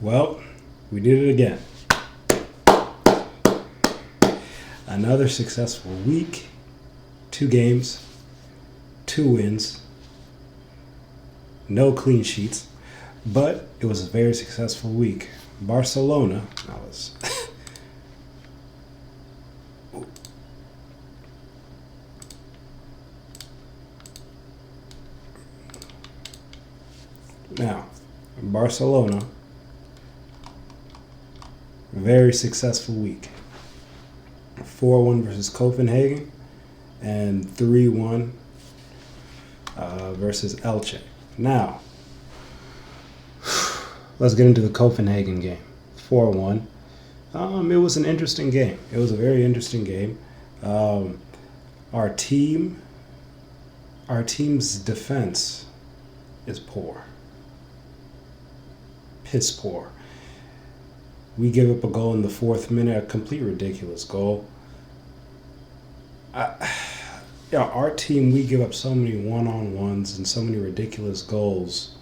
Well, we did it again. Another successful week. 2 games, 2 wins, no clean sheets, but it was a very successful week. Barcelona, that was now Barcelona, very successful week. 4-1 versus Copenhagen and 3-1 versus Elche. Now, let's get into the Copenhagen game. 4-1. It was an interesting game. It was a very interesting game. Our team's defense is poor. Piss poor. We give up a goal in the 4th minute, a complete ridiculous goal. Our team, we give up so many one-on-ones and so many ridiculous goals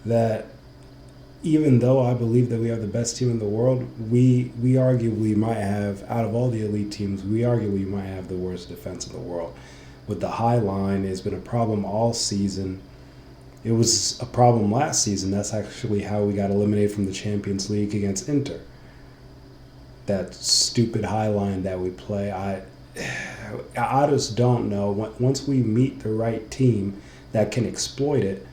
that even though I believe that we have the best team in the world, we arguably might have, out of all the elite teams, we arguably might have the worst defense in the world. With the high line, it's been a problem all season. It was a problem last season. That's actually how we got eliminated from the Champions League against Inter. That stupid high line that we play, I just don't know. Once we meet the right team that can exploit it,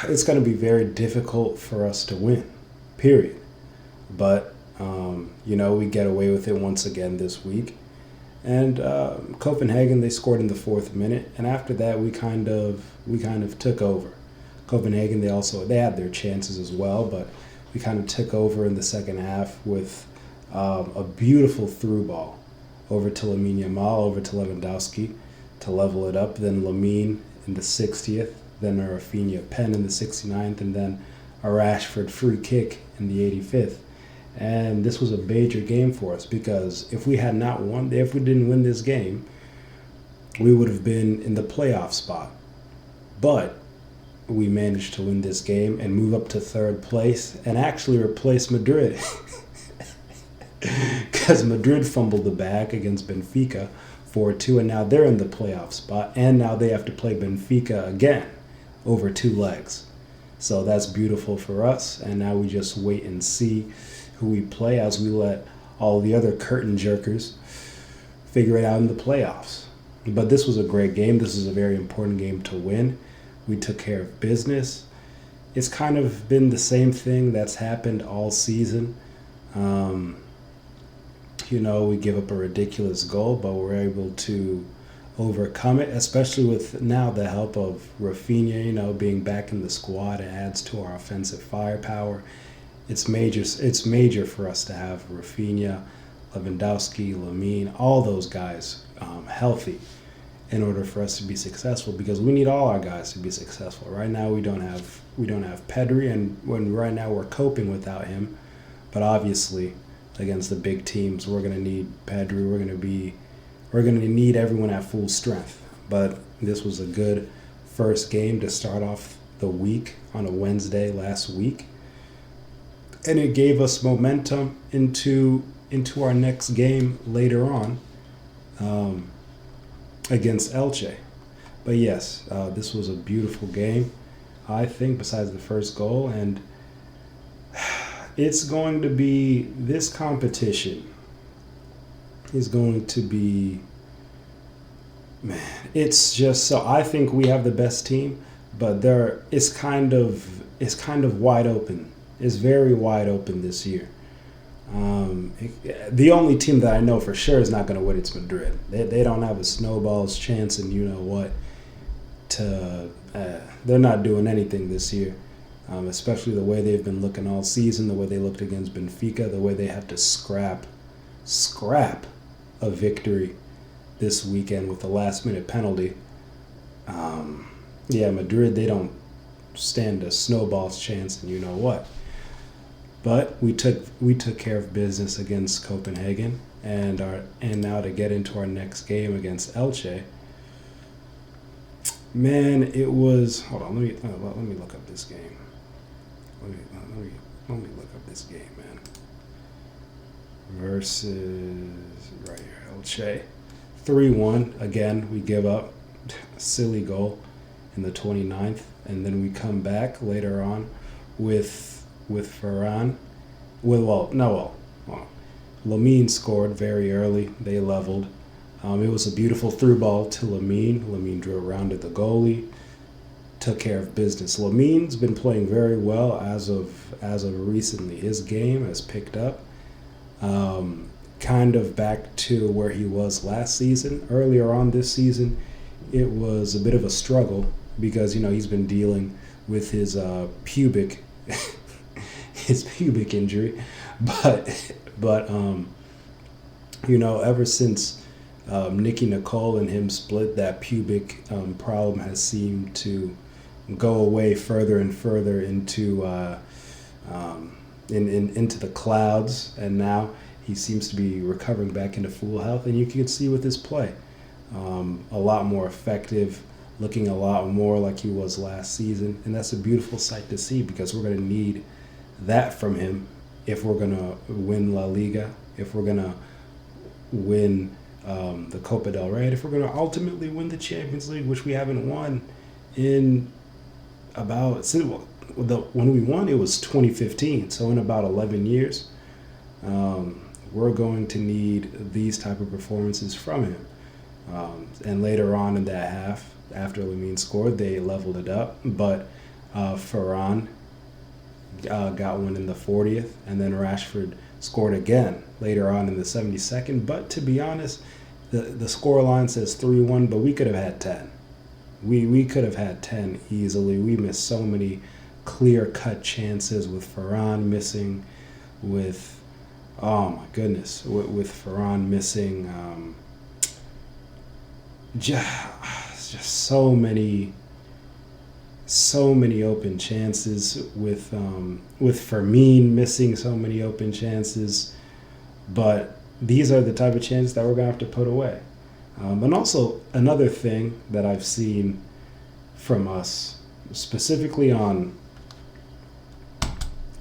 it's going to be very difficult for us to win, period. But, we get away with it once again this week. And Copenhagen, they scored in the 4th minute. And after that, we kind of took over. Copenhagen, they had their chances as well, but we kind of took over in the second half with a beautiful through ball over to Lamine Yamal, over to Lewandowski to level it up. Then Lamine in the 60th, then a Rafinha pen in the 69th, and then a Rashford free kick in the 85th. And this was a major game for us because if we didn't win this game, we would have been in the playoff spot. But we managed to win this game and move up to 3rd place and actually replace Madrid. Because Madrid fumbled the bag against Benfica 4-2, and now they're in the playoff spot, and now they have to play Benfica again over 2 legs. So that's beautiful for us, and now we just wait and see who we play as we let all the other curtain jerkers figure it out in the playoffs. But this was a great game. This is a very important game to win. We took care of business. It's kind of been the same thing that's happened all season. We give up a ridiculous goal, but we're able to overcome it, especially with now the help of Rafinha, being back in the squad. It adds to our offensive firepower. It's major for us to have Rafinha, Lewandowski, Lamine, all those guys healthy in order for us to be successful, because we need all our guys to be successful. Right now we don't have Pedri, and right now we're coping without him. But obviously against the big teams, we're going to need Pedri. We're going to need everyone at full strength. But this was a good first game to start off the week on a Wednesday last week. And it gave us momentum into our next game later on against Elche. But yes, this was a beautiful game, I think, besides the first goal. And it's going to be, this competition is going to be, it's just, so I think we have the best team, but it's kind of wide open. It's very wide open this year. The only team that I know for sure is not going to win, it's Madrid. They don't have a snowball's chance, and you know what? They're not doing anything this year, especially the way they've been looking all season, the way they looked against Benfica, the way they had to scrap a victory this weekend with a last-minute penalty. Madrid, they don't stand a snowball's chance, and you know what? But we took care of business against Copenhagen, and now to get into our next game against Elche. Man, it was. Hold on, let me look up this game. Let me look up this game, man. Versus right here, Elche. 3-1. Again, we give up a silly goal in the 29th, and then we come back later on with Ferran. Lamine scored very early. They leveled. It was a beautiful through ball to Lamine. Lamine drew around at the goalie, took care of business. Lamine's been playing very well as of recently. His game has picked up, kind of back to where he was last season. Earlier on this season, it was a bit of a struggle because he's been dealing with his pubic injury, but ever since Nicky Nicole and him split, that pubic problem has seemed to go away further and further into into the clouds, and now he seems to be recovering back into full health, and you can see with his play, a lot more effective, looking a lot more like he was last season, and that's a beautiful sight to see because we're going to need that from him if we're going to win La Liga, if we're going to win the Copa del Rey, if we're going to ultimately win the Champions League, which we haven't won in when we won, it was 2015, so in about 11 years. We're going to need these type of performances from him. And later on in that half, after Lamine scored, they leveled it up. But Ferran got one in the 40th, and then Rashford scored again later on in the 72nd. But to be honest, the score line says 3-1, but we could have had 10. We could have had 10 easily. We missed so many clear-cut chances with Ferran missing, with Ferran missing, just so many open chances, with Fermin missing so many open chances. But these are the type of chances that we're gonna have to put away. And also another thing that I've seen from us, specifically on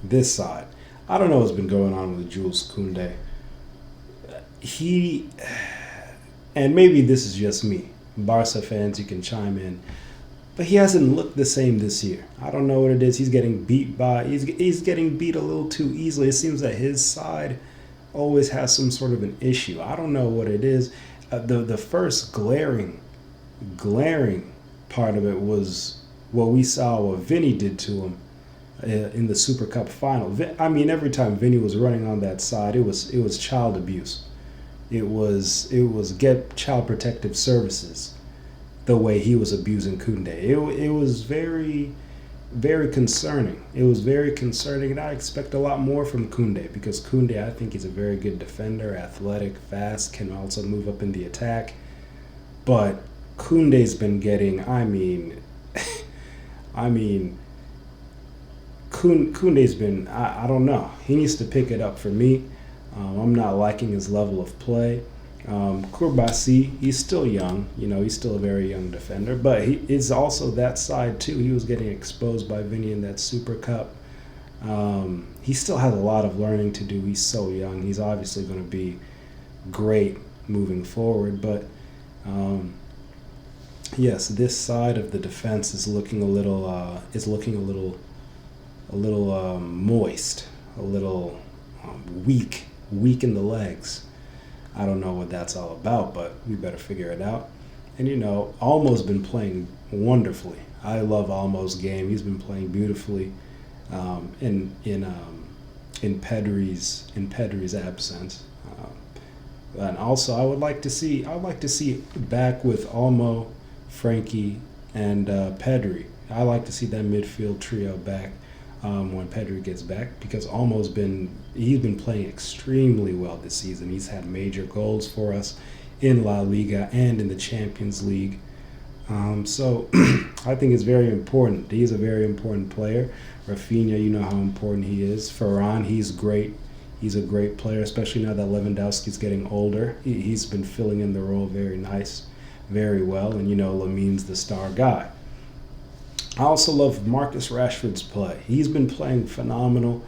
this side, I don't know what's been going on with Jules Koundé. And maybe this is just me, Barca fans, you can chime in, but he hasn't looked the same this year. I don't know what it is. He's getting beat he's getting beat a little too easily. It seems that his side always has some sort of an issue. I don't know what it is. The first glaring part of it was what we saw what Vinny did to him in the Super Cup final. I mean, every time Vinny was running on that side, it was child abuse. It was get child protective services the way he was abusing Koundé. It was very, very concerning. It was very concerning, and I expect a lot more from Koundé because Koundé, I think he's a very good defender, athletic, fast, can also move up in the attack. But Koundé's been getting, Koundé's been, I don't know. He needs to pick it up for me. I'm not liking his level of play. Kourbassi, he's still young. He's still a very young defender. But he is also that side, too. He was getting exposed by Vinny in that Super Cup. He still has a lot of learning to do. He's so young. He's obviously going to be great moving forward. But, yes, this side of the defense is looking a little moist, a little weak in the legs. I don't know what that's all about, but we better figure it out. And Olmo's been playing wonderfully. I love Olmo's game. He's been playing beautifully in Pedri's absence. And also, I would like to see back with Olmo, Frankie, and Pedri. I like to see that midfield trio back when Pedri gets back, because he's been playing extremely well this season. He's had major goals for us in La Liga and in the Champions League. So I think it's very important. He's a very important player. Rafinha, you know how important he is. Ferran, he's great. He's a great player, especially now that Lewandowski's getting older. He's been filling in the role very well. And Lamine's the star guy. I also love Marcus Rashford's play. He's been playing phenomenal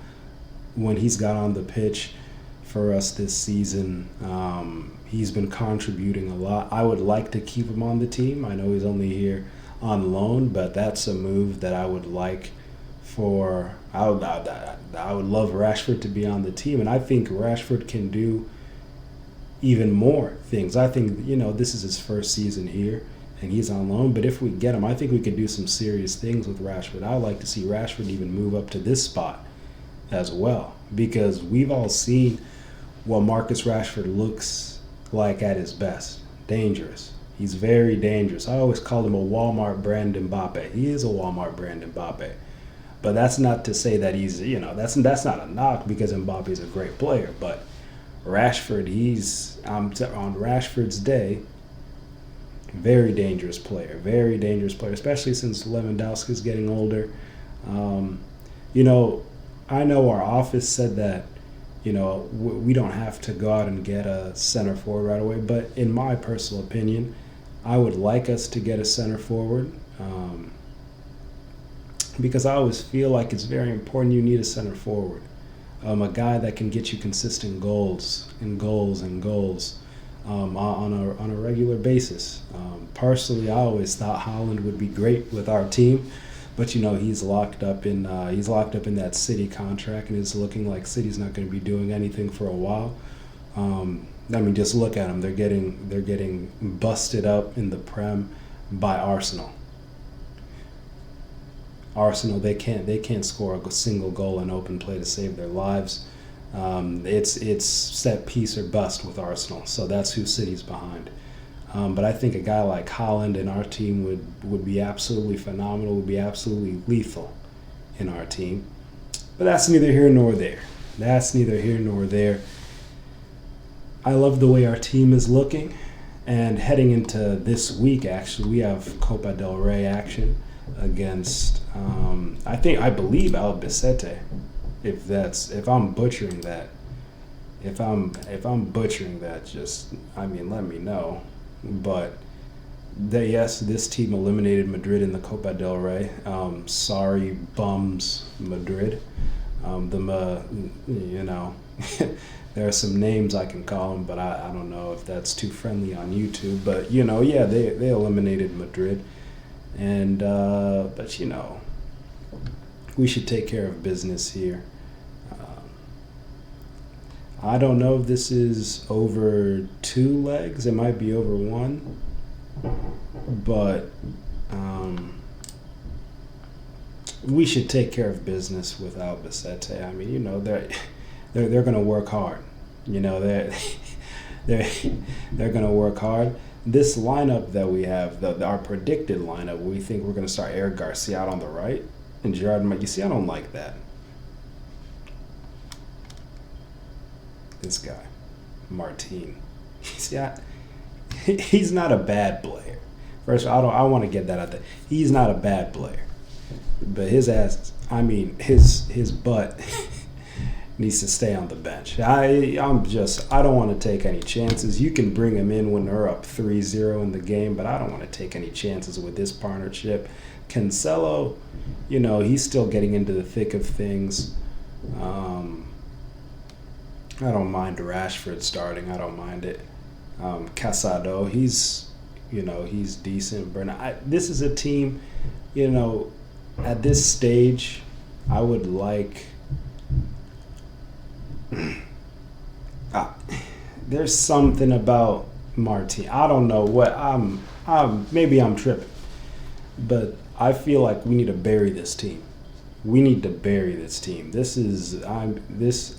when he's got on the pitch for us this season. He's been contributing a lot. I would like to keep him on the team. I know he's only here on loan, but that's a move that I would like for. I would love Rashford to be on the team, and I think Rashford can do even more things. I think, this is his first season here and he's on loan, but if we get him, I think we could do some serious things with Rashford. I would like to see Rashford even move up to this spot as well, because we've all seen what Marcus Rashford looks like at his best. Dangerous. He's very dangerous. I always call him a Walmart brand Mbappe. He is a Walmart brand Mbappe. But that's not to say that he's, that's not a knock, because Mbappe is a great player. But Rashford, he's on Rashford's day, very dangerous player, especially since Lewandowski's getting older. I know our office said that, we don't have to go out and get a center forward right away, but in my personal opinion, I would like us to get a center forward, because I always feel like it's very important. You need a center forward, a guy that can get you consistent goals on a regular basis. Personally, I always thought Haaland would be great with our team, but he's locked up in that City contract, and it's looking like City's not going to be doing anything for a while. Just look at them. They're getting busted up in the Prem by Arsenal. They can't score a single goal in open play to save their lives. It's set piece or bust with Arsenal, so that's who City's behind. But I think a guy like Haaland in our team would be absolutely phenomenal, would be absolutely lethal in our team. But that's neither here nor there. I love the way our team is looking. And heading into this week, actually, we have Copa del Rey action against, I believe Albacete. If I'm butchering that, just, let me know. But yes, this team eliminated Madrid in the Copa del Rey. Sorry, bums, Madrid. There are some names I can call them, but I don't know if that's too friendly on YouTube. But they eliminated Madrid, and but we should take care of business here. I don't know if this is over 2 legs. It might be over 1. But we should take care of business with Albacete. They're going to work hard. They're going to work hard. This lineup that we have, our predicted lineup, we think we're going to start Eric Garcia out on the right and Gerard. You see, I don't like that. This guy, Martin. He's not a bad player. First, I want to get that out there. He's not a bad player, but his butt needs to stay on the bench. I don't want to take any chances. You can bring him in when they're up 3-0 in the game, but I don't want to take any chances with this partnership. Cancelo, he's still getting into the thick of things. I don't mind Rashford starting. I don't mind it. Casado, he's decent. This is a team, at this stage, I would like. There's something about Martin. I don't know what maybe I'm tripping, but I feel like we need to bury this team. This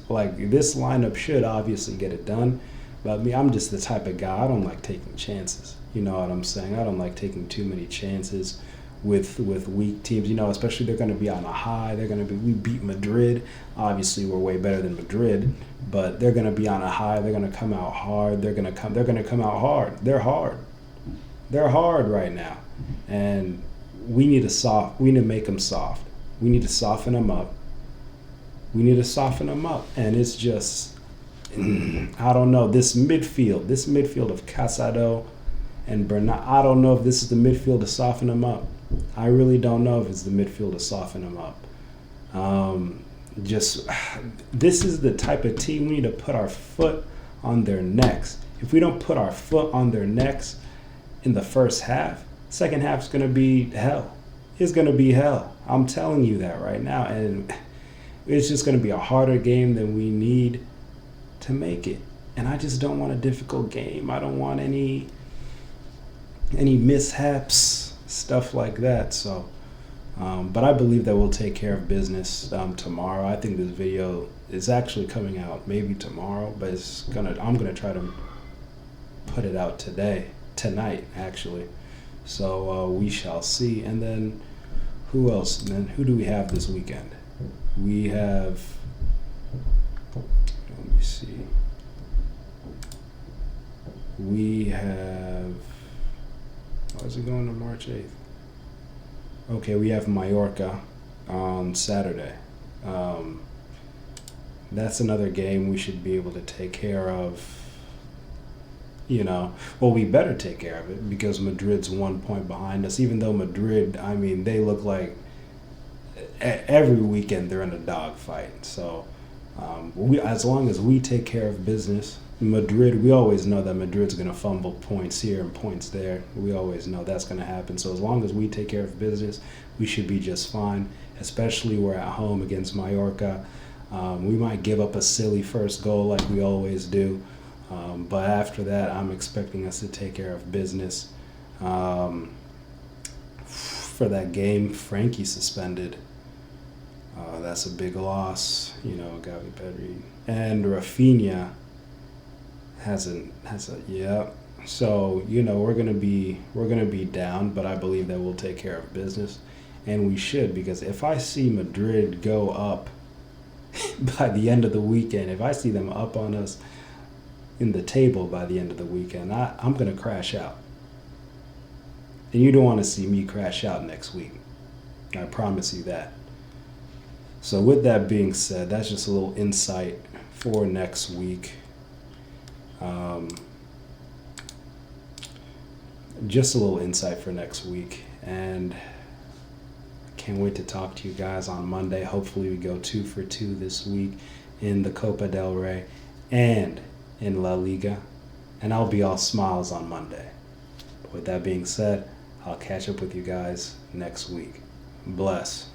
lineup should obviously get it done, but I'm just the type of guy, I don't like taking chances. You know what I'm saying? I don't like taking too many chances with weak teams. Especially they're going to be on a high. We beat Madrid. Obviously, we're way better than Madrid, but they're going to be on a high. They're going to come out hard. They're going to come out hard. They're hard. They're hard right now, and we need to make them soft. We need to soften them up. And it's just, I don't know, this midfield of Casado and Bernat, I don't know if this is the midfield to soften them up. I really don't know if it's the midfield to soften them up. Just this is the type of team we need to put our foot on their necks. If we don't put our foot on their necks in the first half, second half's gonna be hell. It's gonna be hell. I'm telling you that right now, and it's just gonna be a harder game than we need to make it. And I just don't want a difficult game. I don't want any mishaps, stuff like that. So. But I believe that we'll take care of business tomorrow. I think this video is actually coming out maybe tomorrow, but I'm gonna try to put it out tonight actually. So we shall see. And then who else? And then who do we have this weekend? We have. Let me see. We have. Oh, is it going to March 8th? Okay, we have Mallorca on Saturday. That's another game we should be able to take care of. Well, we better take care of it because Madrid's 1 point behind us. Even though Madrid, I mean, they look like every weekend they're in a dogfight. So, as long as we take care of business, Madrid, we always know that Madrid's going to fumble points here and points there. We always know that's going to happen. So as long as we take care of business, we should be just fine, especially we're at home against Mallorca. We might give up a silly first goal like we always do. But after that, I'm expecting us to take care of business. For that game, Frankie suspended. That's a big loss. Gavi Pedri. And Rafinha yeah. So we're gonna be down, but I believe that we'll take care of business, and we should, because if I see Madrid go up by the end of the weekend, if I see them up on us in the table by the end of the weekend, I'm gonna crash out, and you don't want to see me crash out next week. I promise you that. So with that being said, that's just a little insight for next week. Just a little insight for next week, and I can't wait to talk to you guys on Monday. Hopefully we go 2 for 2 this week in the Copa del Rey and in La Liga, and I'll be all smiles on Monday. With that being said, I'll catch up with you guys next week. Bless.